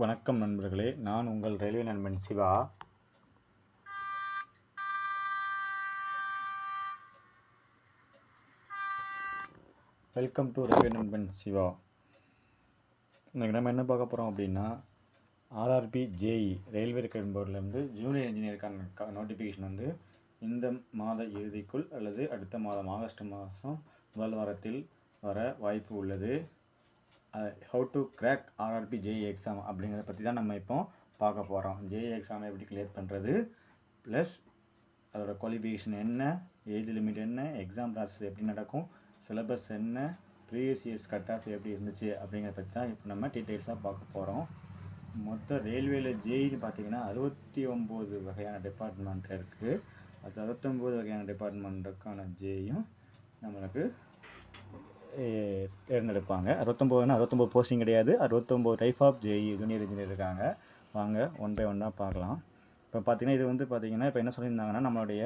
வணக்கம் நண்பர்களே, நான் உங்கள் ரயில்வே நண்பன் சிவா. வெல்கம் டு ரயில்வே நண்பன் சிவா. இன்னைக்கு நம்ம என்ன பார்க்க போகிறோம் அப்படின்னா, ஆர்ஆர்பி ஜேஇ ரயில்வே ரெக்ரூட்மெண்ட் போர்ட்லேருந்து ஜூனியர் இன்ஜினியருக்கான நோட்டிஃபிகேஷன் வந்து இந்த மாத இறுதிக்குள் அல்லது அடுத்த மாதம் ஆகஸ்ட் மாதம் முதல் வாரத்தில் வர வாய்ப்பு உள்ளது. How to crack RRB JE exam அப்படிங்கிறத பற்றி தான் நம்ம இப்போ பார்க்க போகிறோம். ஜேஇ எக்ஸாமை எப்படி கிளியர் பண்ணுறது, ப்ளஸ் அதோட குவாலிஃபிகேஷன் என்ன, ஏஜ் லிமிட் என்ன, எக்ஸாம் ப்ராசஸ் எப்படி நடக்கும், சிலபஸ் என்ன, ப்ரீவியஸ் இயர்ஸ் கட் ஆஃப் எப்படி இருந்துச்சு அப்படிங்கிறத பற்றி தான் இப்போ நம்ம டீட்டெயில்ஸாக பார்க்க போகிறோம். மொத்தம் ரயில்வேல ஜேஇன்னு பார்த்தீங்கன்னா 69 வகையான டிபார்ட்மெண்ட் இருக்குது. அது 69 வகையான டிபார்ட்மெண்ட்டுக்கான ஜேஇயும் நம்மளுக்கு தேர்ந்தெடுப்பாங்க. 69 போஸ்டிங் கிடையாது, 69 type of JE junior engineer இருக்காங்க. வாங்க ஒன் பை ஒன்னாக பார்க்கலாம். இப்போ பார்த்தீங்கன்னா இது வந்து பார்த்தீங்கன்னா இப்போ என்ன சொல்லியிருந்தாங்கன்னா, நம்மளுடைய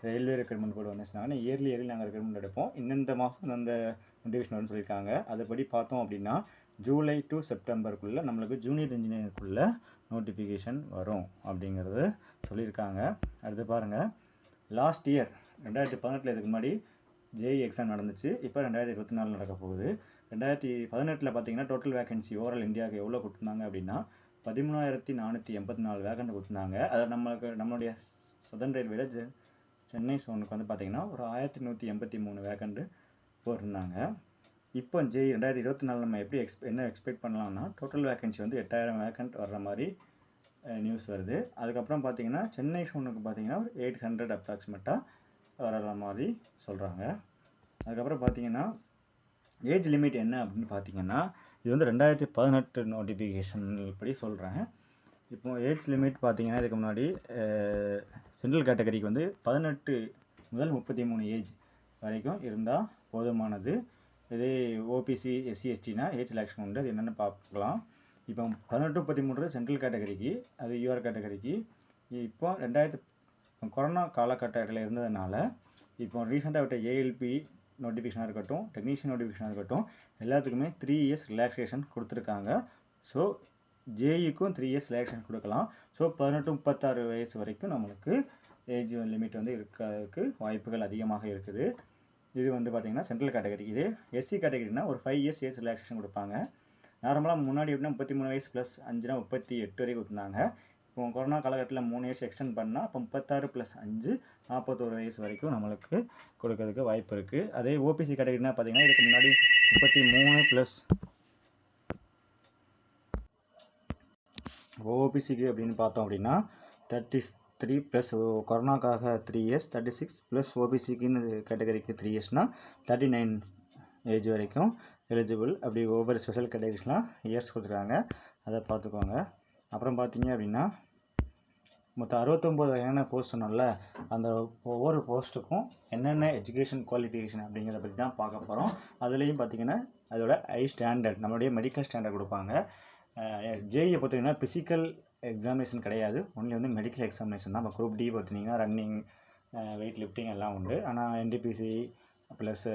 ரயில்வே ரெக்ரூட்மெண்ட் போர்டு வந்து சொன்னாங்கன்னா இயர்லி நாங்கள் ரெக்ரூட்மெண்ட் எடுப்போம், இந்த மாதம் அந்த நோட்டிஃபிகேஷன் வரும்னு சொல்லியிருக்காங்க. அதுபடி பார்த்தோம் அப்படின்னா ஜூலை டு செப்டம்பருக்குள்ளே நம்மளுக்கு ஜூனியர் இன்ஜினியருக்குள்ளே நோட்டிஃபிகேஷன் வரும் அப்படிங்கிறது சொல்லியிருக்காங்க. அடுத்து பாருங்கள், லாஸ்ட் இயர் 2018 இதுக்கு முன்னாடி ஜேஇ எக்ஸாம் நடந்துச்சு. இப்போ 2024 நடக்க போகுது. 2018 பார்த்தீங்கன்னா டோட்டல் வேகன்சி ஓவரால் இந்தியாவுக்கு எவ்வளோ கொடுத்துருந்தாங்க அப்படின்னா 13,484 வேகண்ட் கொடுத்துருந்தாங்க. அதை நம்மளுடைய சதர்ன் ரயில்வேல சென்னை சோனுக்கு வந்து பார்த்தீங்கன்னா ஒரு 1,183 வேகண்ட் போட்டிருந்தாங்க. இப்போ ஜேஇ 2024 நம்ம எப்படி என்ன எக்ஸ்பெக்ட் பண்ணலாம்னா, டோட்டல் வேகன்சி வந்து 8,000 வேகண்ட் வர்ற மாதிரி நியூஸ் வருது. அதுக்கப்புறம் பார்த்தீங்கன்னா சென்னை சோனுக்கு பார்த்தீங்கன்னா ஒரு 800 அப்ராக்சிமேட்டாக வர்ற மாதிரி சொல்கிறாங்க. அதுக்கப்புறம் பார்த்தீங்கன்னா ஏஜ் லிமிட் என்ன அப்படின்னு பார்த்தீங்கன்னா, இது வந்து 2018 நோட்டிஃபிகேஷன் படி சொல்கிறேன். இப்போ ஏஜ் லிமிட் பார்த்தீங்கன்னா இதுக்கு முன்னாடி ஜென்ரல் கேட்டகரிக்கு வந்து 18 முதல் 33 ஏஜ் வரைக்கும் இருந்தால் போதுமானது. இதே ஓபிசி எஸ்சி எஸ்டினா ஏஜ் ரிலாக்ஷன் உண்டு, அது என்னென்னு பார்க்கலாம். இப்போ 18 33 ஜென்ரல் கேட்டகரிக்கு, அது யூஆர் கேட்டகரிக்கு. இப்போ கொரோனா காலகட்டத்தில் இருந்ததுனால இப்போ ரீசெண்டாக விட்ட ஏஎல்பி நோட்டிஃபிகேஷனாக இருக்கட்டும், டெக்னீஷியன் நோட்டிஃபிகேஷனாக இருக்கட்டும், எல்லாத்துக்குமே 3 இயர்ஸ் ரிலாக்ஸேஷன் கொடுத்துருக்காங்க. ஸோ ஜேஇக்கும் 3 இயர்ஸ் ரிலாக்ஸேஷன் கொடுக்கலாம். ஸோ 18-36 வயசு வரைக்கும் நம்மளுக்கு ஏஜ் லிமிட் வந்து இருக்கிறதுக்கு வாய்ப்புகள் அதிகமாக இருக்குது. இது வந்து பார்த்திங்கன்னா சென்ட்ரல் கேட்டகரி. இது எஸ்சி கேட்டகரினா ஒரு 5 இயர்ஸ் ஏஜ் ரிலாக்ஸேஷன் கொடுப்பாங்க. நார்மலாக முன்னாடி எப்படின்னா 33 வயசு ப்ளஸ் 5னா 38 வரைக்கும் கொடுத்துருந்தாங்க. இப்போ கொரோனா காலகட்டத்தில் 3 இயர்ஸ் எக்ஸ்டெண்ட் பண்ணால் இப்போ 36 + 5 41 வயசு வரைக்கும் நம்மளுக்கு கொடுக்கறதுக்கு வாய்ப்பு இருக்குது. அதே ஓபிசி கேட்டகரினா பார்த்தீங்கன்னா இதுக்கு முன்னாடி 33 ஓபிசிக்கு அப்படின்னு பார்த்தோம் அப்படின்னா 33 + கொரோனாக்காக 3 இயர்ஸ் 36 + ஓபிசிக்குன்னு கேட்டகரிக்கு 3 இயர்ஸ்னால் 39 ஏஜ் வரைக்கும் எலிஜிபிள். அப்படி ஒவ்வொரு ஸ்பெஷல் கேட்டகரிஸ்லாம் இயர்ஸ் கொடுத்துருக்காங்க, அதை பார்த்துக்கோங்க. அப்புறம் பார்த்தீங்க அப்படின்னா மொத்தம் 69 வகையான போஸ்ட் சொன்னோம்ல, அந்த ஒவ்வொரு போஸ்ட்டுக்கும் என்னென்ன எஜுகேஷன் குவாலிஃபிகேஷன் அப்படிங்கிறத பற்றி தான் பார்க்க போகிறோம். அதுலேயும் பார்த்தீங்கன்னா அதோட ஹை ஸ்டாண்டர்ட், நம்மளுடைய மெடிக்கல் ஸ்டாண்டர்ட் கொடுப்பாங்க. ஜேஇயை பொறுத்தீங்கன்னா ஃபிசிக்கல் எக்ஸாமினேஷன் கிடையாது, ஒன்லி வந்து மெடிக்கல் எக்ஸாமினேஷன் தான். இப்போ குரூப் டி பார்த்தீங்கன்னா ரன்னிங், வெயிட் லிஃப்டிங் எல்லாம் உண்டு. ஆனால் என்டிபிசி ப்ளஸ்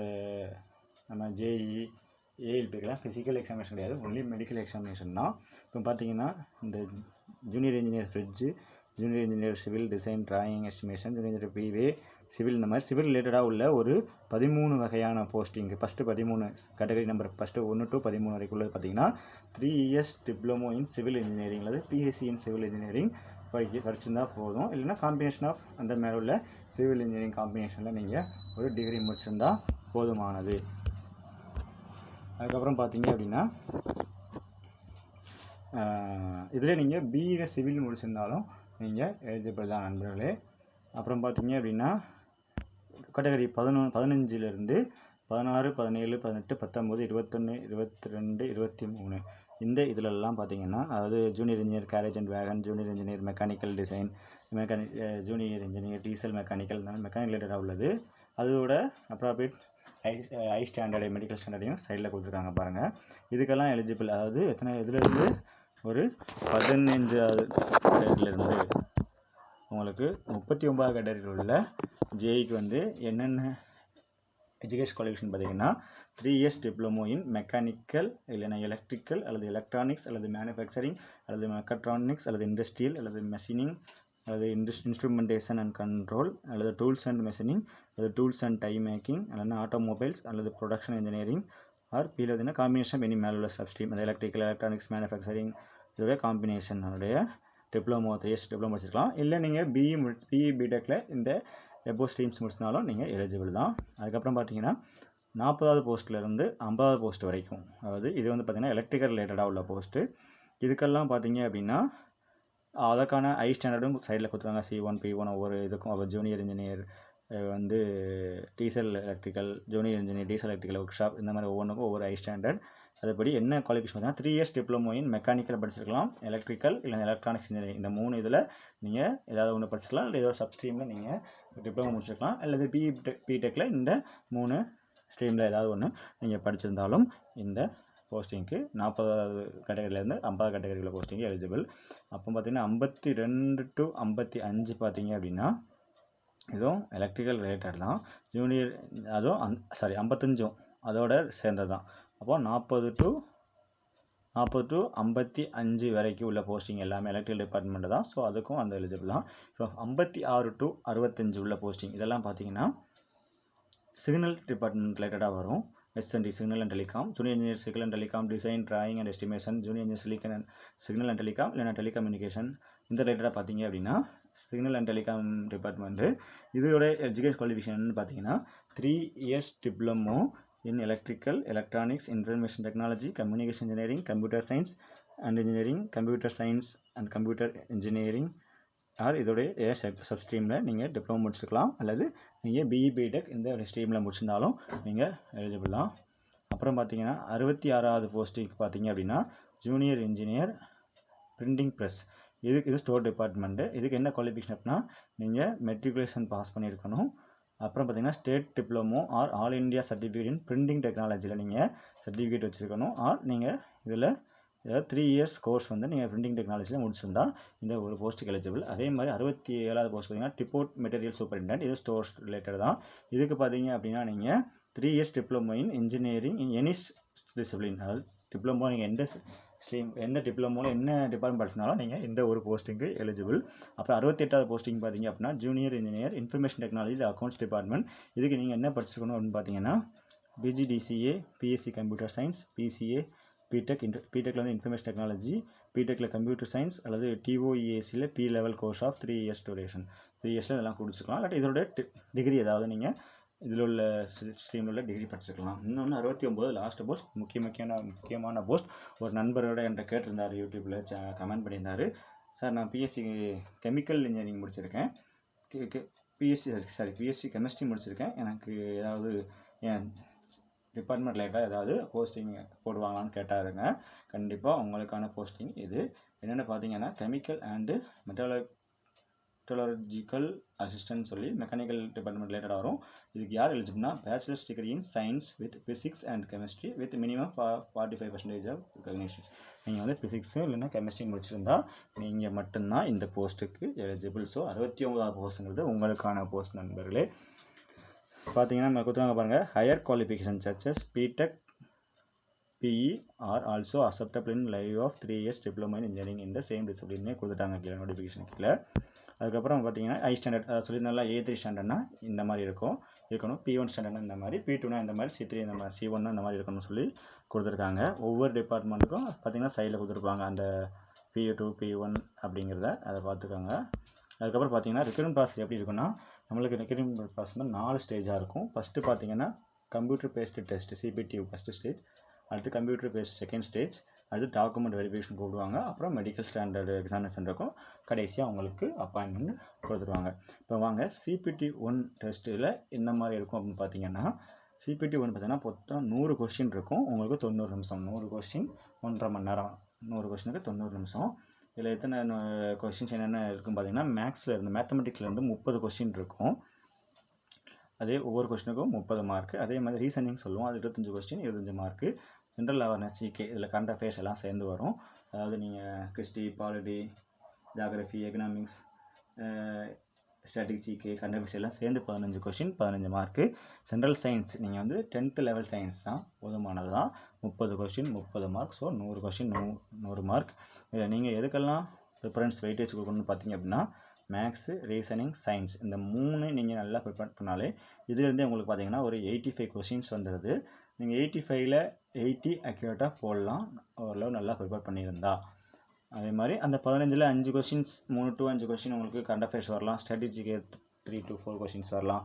நம்ம ஜேஇ ஏஎல்பிக்கெல்லாம் ஃபிசிக்கல் எக்ஸாமினேஷன் கிடையாது, ஒன்லி மெடிக்கல் எக்ஸாமினேஷன் தான். இப்போ பார்த்தீங்கன்னா இந்த junior engineer bridge, junior engineer civil design drawing estimation, junior engineer P Way civil, இந்த மாதிரி சிவில் ரிலேட்டடாக உள்ள ஒரு 13 வகையான posting. First 13 category number first 1 to 13 வரைக்கும் உள்ளது பார்த்தீங்கன்னா 3 years diploma in civil engineering அல்லது பிஎஸ்சி இன் சிவில் இன்ஜினியரிங் படிச்சிருந்தால் போதும். இல்லைன்னா காம்பினேஷன் ஆஃப் அந்த மேலே உள்ள சிவில் இன்ஜினியரிங் காம்பினேஷனில் நீங்கள் ஒரு டிகிரி முடிச்சிருந்தால் போதுமானது. அதுக்கப்புறம் பார்த்தீங்க அப்படின்னா இதில் நீங்கள் பிஏ சிவில் முடிச்சிருந்தாலும் நீங்கள் எலிஜிபிள் தான் நண்பர்களே. அப்புறம் பார்த்தீங்க அப்படின்னா கேட்டகரி 15 16, 17, 18, 19, 21, 22, 23 இந்த இதிலெல்லாம் பார்த்தீங்கன்னா, அதாவது junior engineer carriage and wagon, junior engineer mechanical design, junior engineer diesel mechanical ரிலேட்டடாக உள்ளது. அதோட அப்ராப்ரியேட் ஹை ஸ்டாண்டர்டு மெடிக்கல் ஸ்டாண்டர்டையும் சைடில் கொடுத்துருக்காங்க பாருங்கள். இதுக்கெல்லாம் எலிஜிபிள். அதாவது இதிலேருந்து ஒரு 15வது கேட்டகரியிலேருந்து உங்களுக்கு 39வது கேட்டகரியில் உள்ள ஜேஇக்கு வந்து என்னென்ன எஜுகேஷன் குவாலிஃபிகேஷன் பார்த்தீங்கன்னா 3 இயர்ஸ் டிப்ளமோ இன் மெக்கானிக்கல் இல்லைனா எலக்ட்ரிக்கல் அல்லது எலக்ட்ரானிக்ஸ் அல்லது மேனுஃபேக்சரிங் அல்லது மெக்கட்ரானிக்ஸ் அல்லது இண்டஸ்ட்ரியல் அல்லது மெஷினிங் அல்லது இன்ஸ்ட்ருமெண்டேஷன் அண்ட் கண்ட்ரோல் அல்லது டூல்ஸ் அண்ட் மெஷினிங் அல்லது டூல்ஸ் அண்ட் டை மேக்கிங் அல்லது ஆட்டோமொபைல்ஸ் அல்லது ப்ரொடக்ஷன் இன்ஜினியரிங் ஆர் பியில் பார்த்தீங்கன்னா காம்பினேஷன் எனி மேலே சப்ஸ்ட்ரீம் அது எலக்ட்ரிக்கல் எலக்ட்ரானிக்ஸ் மேனுஃபேக்சரிங் இதோடைய காம்பினேஷனுடைய டிப்ளமோ 3 இயர்ஸ் டிப்ளமோ வச்சுருக்கலாம். இல்லை நீங்கள் பிஇ பிடெக்கில் இந்த எபோ ஸ்ட்ரீம்ஸ் முடிச்சினாலும் நீங்கள் எலிஜிபிள் தான். அதுக்கப்புறம் பார்த்தீங்கன்னா 40வது போஸ்ட்லேருந்து 50வது போஸ்ட் வரைக்கும், அதாவது இது வந்து பார்த்தீங்கன்னா எலக்ட்ரிக்கல் ரிலேட்டடாக உள்ள போஸ்ட்டு. இதுக்கெல்லாம் பார்த்தீங்க அப்படின்னா அதற்கான ஹை ஸ்டாண்டர்டும் சைடில் கொடுத்துருக்காங்க. C1 P1 ஒவ்வொரு இதுக்கும் அவர் ஜூனியர் இன்ஜினியர் வந்து diesel electrical, junior engineer diesel electrical work shop, இந்த மாதிரி ஒவ்வொன்றுக்கும் ஒவ்வொரு ஹை ஸ்டாண்டர்ட். அதுபடி என்ன குவாலிஃபிகேஷன் பார்த்தீங்கன்னா 3 இயர்ஸ் டிப்ளமோ இன் மெக்கானிக்கல் படிச்சிருக்கலாம், எலக்ட்ரிக்கல் இல்லை எலக்ட்ரானிக்ஸ் இன்ஜினியரிங், இந்த 3 இதில் நீங்கள் ஏதாவது ஒன்று படிச்சிருக்கலாம். இல்லை ஏதோ சப்ஸ்ட்ரீமில் நீங்கள் டிப்ளமோ முடிச்சிருக்கலாம். அல்லது பிடெக்கில் இந்த 3 ஸ்ட்ரீமில் ஏதாவது ஒன்று நீங்கள் படிச்சிருந்தாலும் இந்த போஸ்டிங்க்கு 40வது கேட்டகரியிலேருந்து 50 கேட்டகரியில் போஸ்டிங்கு எலிஜிபிள். அப்போ பார்த்தீங்கன்னா 52 to 55 பார்த்தீங்க அப்படின்னா இதுவும் எலக்ட்ரிக்கல் ரிலேட்டட் தான். ஜூனியர் அதுவும் 55 அதோட சேர்ந்தது தான். அப்போது 40 to 55 வரைக்கும் உள்ள போஸ்டிங் எல்லாமே எலக்ட்ரிக்கல் டிபார்ட்மெண்ட் தான். ஸோ அதுக்கும் அந்த எலிஜிபிள் தான். ஸோ 56 to 65 உள்ள போஸ்டிங் இதெல்லாம் பார்த்தீங்கன்னா சிக்னல் டிபார்ட்மெண்ட் ரிலேட்டடாக வரும். SND signal and telecom, junior engineer signal and telecom, design drawing and estimation, junior engineer signal and telecom இல்லைனா டெலிகம்யூனிகேஷன், இந்த ரிலேட்டடாக பார்த்தீங்க அப்படின்னா சிக்னல் அண்ட் டெலிகாம் டிபார்ட்மெண்ட்டு. இதோட எஜுகேஷன் குவாலிஃபிகேஷன் பார்த்தீங்கன்னா 3 years diploma in electrical electronics information technology communication engineering computer science and engineering computer science and computer engineering or இதோடைய சப்ஸ்ட்ரீமில் நீங்கள் diploma முடிச்சுக்கலாம். அல்லது நீங்கள் பிஇ பிடெக் இந்த ஸ்ட்ரீமில் முடிச்சிருந்தாலும் நீங்கள் எலிஜிபிள் தான். அப்புறம் பார்த்தீங்கன்னா 66வது போஸ்டிங்க்கு பார்த்தீங்க அப்படின்னா ஜூனியர் இன்ஜினியர் பிரிண்டிங் ப்ரெஸ், இது ஸ்டோர் டிபார்ட்மெண்ட்டு. இதுக்கு என்ன குவாலிஃபிகேஷன் அப்படின்னா நீங்கள் மெட்ரிகுலேஷன் பாஸ் பண்ணியிருக்கணும். அப்புறம் பார்த்தீங்கன்னா state diploma are all India certificate in printing டெக்னாலஜியில் நீங்கள் சர்டிஃபிகேட் வச்சுருக்கணும். ஆர் நீங்கள் இதில் ஏதாவது 3 இயர்ஸ் கோர்ஸ் வந்து நீங்கள் பிரிண்டிங் டெக்னாலஜியில் முடிச்சிருந்தா இந்த ஒரு போஸ்ட்டுக்கு எலிஜிபிள். அதே மாதிரி 67வது போஸ்ட் பார்த்தீங்கன்னா டிப்போர்ட் மெட்டீரியல் சூப்பரிண்டென்ட், இது ஸ்டோர்ஸ் ரிலேட்டட் தான். இதுக்கு பார்த்தீங்க அப்படின்னா நீங்கள் 3 years diploma in engineering in any discipline, அதாவது டிப்ளமோ நீங்கள் எந்த ஸ்ட்ரீம் எந்த டிப்ளமோவில் என்ன டிபார்ட்மெண்ட் படிச்சினாலும் நீங்கள் இந்த ஒரு போஸ்டிங்கு எலிஜிபிள். அப்புறம் 68வது போஸ்டிங் பார்த்தீங்க அப்படின்னா junior engineer information technology accounts department. இதுக்கு நீங்கள் என்ன படிச்சிருக்கணும் அப்படின்னு பார்த்தீங்கன்னா BGDCA, PSC computer science, PCA, பிடெக்கில் வந்து இன்ஃபர்மேஷன் டெக்னாலஜி, பிடெக்கில் கம்ப்யூட்டர் சயின்ஸ் அல்லது TOEACயில் P level course of 3 years duration, 3 இயர்ஸில் இதெல்லாம் கொடுத்துக்கலாம். இல்லாட்டி இதோட டிகிரி ஏதாவது நீங்கள் இதில் உள்ள ஸ்ட்ரீமில் உள்ள டிகிரி படிச்சுக்கலாம். இன்னொன்று 69 லாஸ்ட் போஸ்ட், முக்கியமான போஸ்ட். ஒரு நண்பரோட என்கிட்ட கேட்டிருந்தார், யூடியூப்பில் கமெண்ட் பண்ணியிருந்தார். சார் நான் கெமிக்கல் இன்ஜினியரிங் முடிச்சிருக்கேன், பிஎஸ்சி கெமிஸ்ட்ரி முடிச்சிருக்கேன், எனக்கு ஏதாவது என் டிபார்ட்மெண்ட் ரிலேட்டாக ஏதாவது போஸ்டிங் போடுவாங்களான்னு கேட்டாருங்க. கண்டிப்பாக உங்களுக்கான போஸ்டிங் இது. என்னென்னு பார்த்தீங்கன்னா கெமிக்கல் அண்டு மெட்டலர்ஜிக்கல் அசிஸ்டன்ட் சொல்லி மெக்கானிக்கல் டிபார்ட்மெண்ட் ரிலேட்டடாக வரும். இதுக்கு யார் எலிஜிபிள்னா bachelor's degree in science with physics and chemistry with minimum 45% of recognition. நீங்கள் வந்து பிசிக்ஸு இல்லைன்னா கெமிஸ்ட்ரி முடிச்சிருந்தா நீங்கள் மட்டும்தான் இந்த போஸ்ட்டுக்கு எலிஜிபிள். ஸோ 69வது போஸ்ட்டுங்கிறது உங்களுக்கான போஸ்ட் நண்பர்களே. பார்த்தீங்கன்னா நம்ம கொடுத்துருவாங்க பாருங்கள், higher qualification such as BTech PE are also acceptable in lieu of 3 years diploma in engineering இந்த சேம் டிசிப்ளினே கொடுத்துட்டாங்க கீழே நோட்டிஃபிகேஷன் கீழே. அதுக்கப்புறம் பார்த்தீங்கன்னா ஹை ஸ்டாண்டர்ட் சொல்லியிருந்தால A3 ஸ்டாண்டர்ட்னா இந்த மாதிரி இருக்கணும், P1 ஸ்டாண்டர்ட்னா இந்த மாதிரி, P2னா இந்த மாதிரி, C3 இந்த மாதிரி, C1னா இந்த மாதிரி இருக்கணும்னு சொல்லி கொடுத்துருக்காங்க. ஒவ்வொரு டிபார்ட்மெண்ட்டுக்கும் பார்த்தீங்கன்னா சைடில் கொடுத்துருப்பாங்க அந்த P2 P1 அப்படிங்கிறத, அதை பார்த்துக்கோங்க. அதுக்கப்புறம் பார்த்தீங்கன்னா ரெக்ரூட்மெண்ட் ப்ராசஸ் எப்படி இருக்குன்னா, நம்மளுக்கு ரெக்ரூட்மெண்ட் ப்ராசஸ் வந்து 4 ஸ்டேஜாக இருக்கும். ஃபஸ்ட்டு பார்த்தீங்கன்னா computer based test CPTU first stage, அடுத்து கம்ப்யூட்டர் பேஸ்ட் செகண்ட் ஸ்டேஜ், அடுத்து டாக்குமெண்ட் வெரிஃபிகேஷன் கூப்பிடுவாங்க, அப்புறம் மெடிக்கல் ஸ்டாண்டர்டு எக்ஸாமினேஷன் இருக்கும், கடைசியாக அவங்களுக்கு அப்பாயின்மெண்ட் கொடுத்துருவாங்க. இப்போ வாங்க CPT1 டெஸ்ட்டில் என்ன மாதிரி இருக்கும் அப்படின்னு பார்த்தீங்கன்னா, CPT1 பார்த்தீங்கன்னா மொத்தம் 100 கொஸ்டின் இருக்கும். உங்களுக்கு 90 நிமிஷம், 100 கொஸ்டின் 1.5 மணி நேரம், 100 கொஸ்டினுக்கு 90 நிமிஷம். இதில் எத்தனை கொஸ்டின்ஸ் என்னென்ன இருக்குன்னு பார்த்தீங்கன்னா மேத்தமெட்டிக்ஸ்லேருந்து 30 கொஸ்டின் இருக்கும். அதே ஒவ்வொரு கொஸ்டினுக்கும் 30 மார்க்கு. அதே மாதிரி ரீசனிங் சொல்லுவோம், அது 25 question 25 mark. General awareness GK, இதில் கரண்ட் அஃபேர்ஸ் எல்லாம் சேர்ந்து வரும். அதாவது நீங்கள் history, polity, geography, economics, static GK current affairs எல்லாம் சேர்ந்து 15 கொஸ்டின் 15 மார்க்கு. ஜென்ரல் சயின்ஸ் நீங்கள் வந்து 10th லெவல் சயின்ஸ் தான் போதுமானது தான். 30 question 30 mark. So 100 question 100 mark. இதில் நீங்கள் எதுக்கெல்லாம் ப்ரிஃபரன்ஸ் வெயிட்டேஜ் கொடுக்கணும்னு பார்த்தீங்க அப்படின்னா மேக்ஸு, ரீசனிங், சயின்ஸ் இந்த 3 நீங்கள் நல்லா ப்ரிப்பேர் பண்ணாலே இதுலேருந்தே உங்களுக்கு பார்த்தீங்கன்னா ஒரு 85 கொஸ்டின்ஸ் வந்துடுது. நீங்கள் 85ல் 80 அக்யூரேட்டாக போடலாம் ஓரளவு நல்லா ப்ரிப்பேர் பண்ணியிருந்தா. அதே மாதிரி அந்த 15ல் 5 கொஸ்டின்ஸ் 3 to 5 கொஸ்டின் உங்களுக்கு கரண்ட் அஃபேர்ஸ் வரலாம். ஸ்ட்ராட்டஜிக்கு 3 to 4 கொஸ்டின்ஸ் வரலாம்.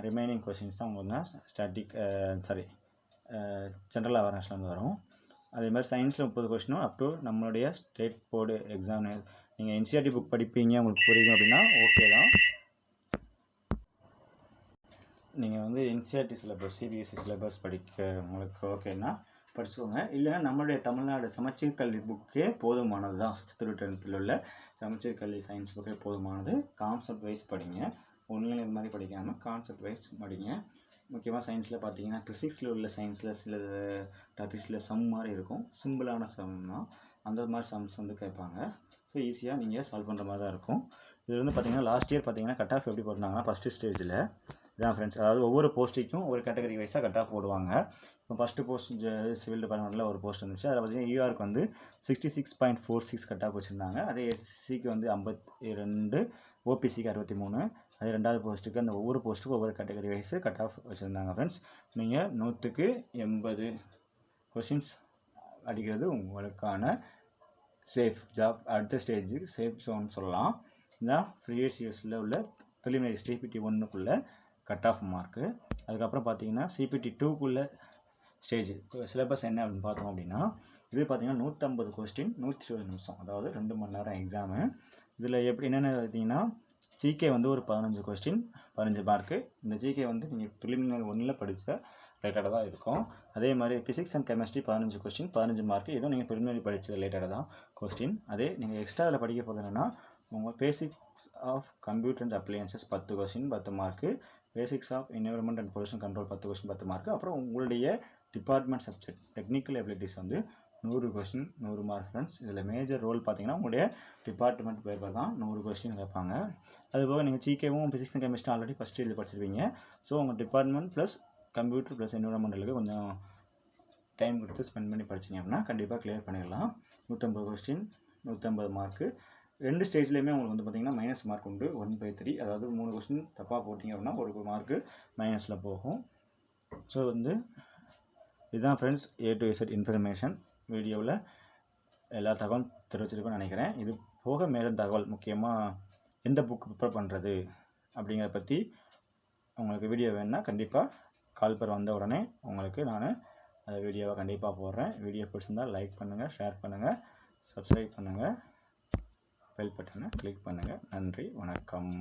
ரிமைனிங் கொஸ்டின்ஸ் தான் உங்களுக்கு ஜென்ரல் அவேர்னஸ்லேருந்து வரும். அதே மாதிரி சயின்ஸில் 30 கொஸ்டினும் அப் டு நம்மளுடைய ஸ்டேட் போர்டு எக்ஸாம். நீங்கள் என்சிஆர்டி புக் படிப்பீங்க, உங்களுக்கு புரியும் அப்படின்னா ஓகே தான். நீங்கள் வந்து என்சிஆர்டி சிலபஸ் சிபிஎஸ்சி சிலபஸ் படிக்க உங்களுக்கு ஓகேன்னா படிச்சுக்கோங்க. இல்லைன்னா நம்மளுடைய தமிழ்நாடு சமச்சீர் கல்வி புக்கே போதுமானது தான். 6th to 10th உள்ள சமச்சீர் கல்வி சயின்ஸ் புக்கே போதுமானது. கான்செப்ட் வைஸ் படிங்க, ஒன்றில் இது மாதிரி படிக்காமல் கான்செப்ட் வைஸ் படிங்க. முக்கியமாக சயின்ஸில் பார்த்தீங்கன்னா ஃபிசிக்ஸில் உள்ள சயின்ஸில் சில டாபிக்ஸில் சம் மாதிரி இருக்கும், சிம்பிளான சம் தான். அந்த மாதிரி சம்ஸ் வந்து கேட்பாங்க. ஸோ ஈஸியாக நீங்கள் சால்வ் பண்ணுற மாதிரி தான் இருக்கும். இது வந்து பார்த்தீங்கன்னா லாஸ்ட் இயர் பார்த்தீங்கன்னா கட் ஆஃப் எப்படி போட்டாங்கன்னா ஃபஸ்ட்டு ஸ்டேஜில் இதான் ஃப்ரெண்ட்ஸ், அதாவது ஒவ்வொரு போஸ்ட்டுக்கும் ஒரு கேட்டகரி வைஸாக கட் ஆஃப் போடுவாங்க. இப்போ ஃபஸ்ட்டு போஸ்ட் சிவில் டிபார்ட்மெண்ட்டில் ஒரு போஸ்ட் இருந்துச்சு. அதில் பார்த்தீங்கன்னா யூஆருக்கு வந்து 66.46 கட் ஆஃப் வச்சுருந்தாங்க. அதே எஸ்சிக்கு வந்து 52, ஓபிசிக்கு 63. அதே ரெண்டாவது போஸ்ட்டுக்கு அந்த ஒவ்வொரு போஸ்ட்டுக்கும் ஒவ்வொரு கேட்டகரி வைஸ் கட் ஆஃப் வச்சுருந்தாங்க ஃப்ரெண்ட்ஸ். நீங்கள் 100க்கு 80 கொஷின்ஸ் அடிக்கிறது உங்களுக்கான சேஃப் ஜாப். அடுத்த ஸ்டேஜுக்கு சேஃப் ஜோன் சொல்லலாம். இதுதான் ப்ரீவியஸ் இயர்ஸில் உள்ள ப்ரிலிமினரி சிபிடி 1க்குள்ளே கட் ஆஃப் மார்க்கு. அதுக்கப்புறம் பார்த்தீங்கன்னா சிபிடி 2க்குள்ளே ஸ்டேஜ் சிலபஸ் என்ன அப்படின்னு பார்த்தோம் அப்படின்னா இது பார்த்தீங்கன்னா 150 கொஸ்டின் 120 நிமிஷம், அதாவது 2 மணி நேரம் எக்ஸாமு. இதில் எப்படி என்னென்ன பார்த்தீங்கன்னா ஜிகே வந்து ஒரு 15 கொஸ்டின் 15 மார்க்கு. இந்த ஜிகே வந்து நீங்கள் ப்ரிலிமினரி 1ல் படித்த ரிலேட்டடாக தான் இருக்கும். அதே மாதிரி physics and chemistry 15 question 15 mark. இதுவும் நீங்கள் ப்ரிலிமினரி படித்த ரிலேட்டடாக தான் கொஸ்டின். அதே நீங்கள் எக்ஸ்ட்ரா அதில் படிக்க போகிறது என்னென்னா உங்கள் basics of computer and appliances 10 question 10 mark. Basics of environment and pollution control 10 question 10 mark. அப்புறம் உங்களுடைய டிபார்ட்மெண்ட் சப்ஜெக்ட் டெக்னிக்கல் எபிலிட்டிஸ் வந்து 100 கொஸ்டின் 100 மார்க் ஃப்ரெண்ட்ஸ். இதில் மேஜர் ரோல் பார்த்தீங்கன்னா உங்களுடைய டிபார்ட்மெண்ட் பேப்பர் தான் 100 கொஸ்டின் கேட்பாங்க. அதுபோக நீங்கள் ஜிகேவும் physics and chemistry already first year படிச்சிருப்பீங்க. ஸோ உங்கள் டிபார்ட்மெண்ட் ப்ளஸ் கம்ப்யூட்டர் ப்ளஸ் என்விரான்மெண்டலுக்கு கொஞ்சம் டைம் கொடுத்து ஸ்பெண்ட் பண்ணி படிச்சிங்க அப்படின்னா கண்டிப்பாக கிளியர் பண்ணிடலாம். 150 கொஸ்டின் 150 மார்க்கு. 2 ஸ்டேஜ்லேயுமே உங்களுக்கு வந்து பார்த்தீங்கன்னா மைனஸ் மார்க் உண்டு 1/3. அதாவது 3 கொஸ்டின் தப்பாக போட்டிங்க அப்படின்னா ஒரு மார்க்கு மைனஸில் போகும். ஸோ வந்து இதுதான் friends A to Z information. வீடியோவில் எல்லா தகவலும் தெரிவிச்சிருக்கோன்னு நினைக்கிறேன். இது போக மேலும் தகவல் முக்கியமாக எந்த புக் ப்ரிப்பேர் பண்ணுறது அப்படிங்கிறத பற்றி உங்களுக்கு வீடியோ வேணுன்னா கண்டிப்பாக கால் வந்த உடனே உங்களுக்கு நான் அந்த வீடியோவை கண்டிப்பாக போடுறேன். வீடியோ பிடிச்சிருந்தால் லைக் பண்ணுங்கள், ஷேர் பண்ணுங்கள், சப்ஸ்கிரைப் பண்ணுங்கள், பெல் பட்டனை கிளிக் பண்ணுங்கள். நன்றி, வணக்கம்.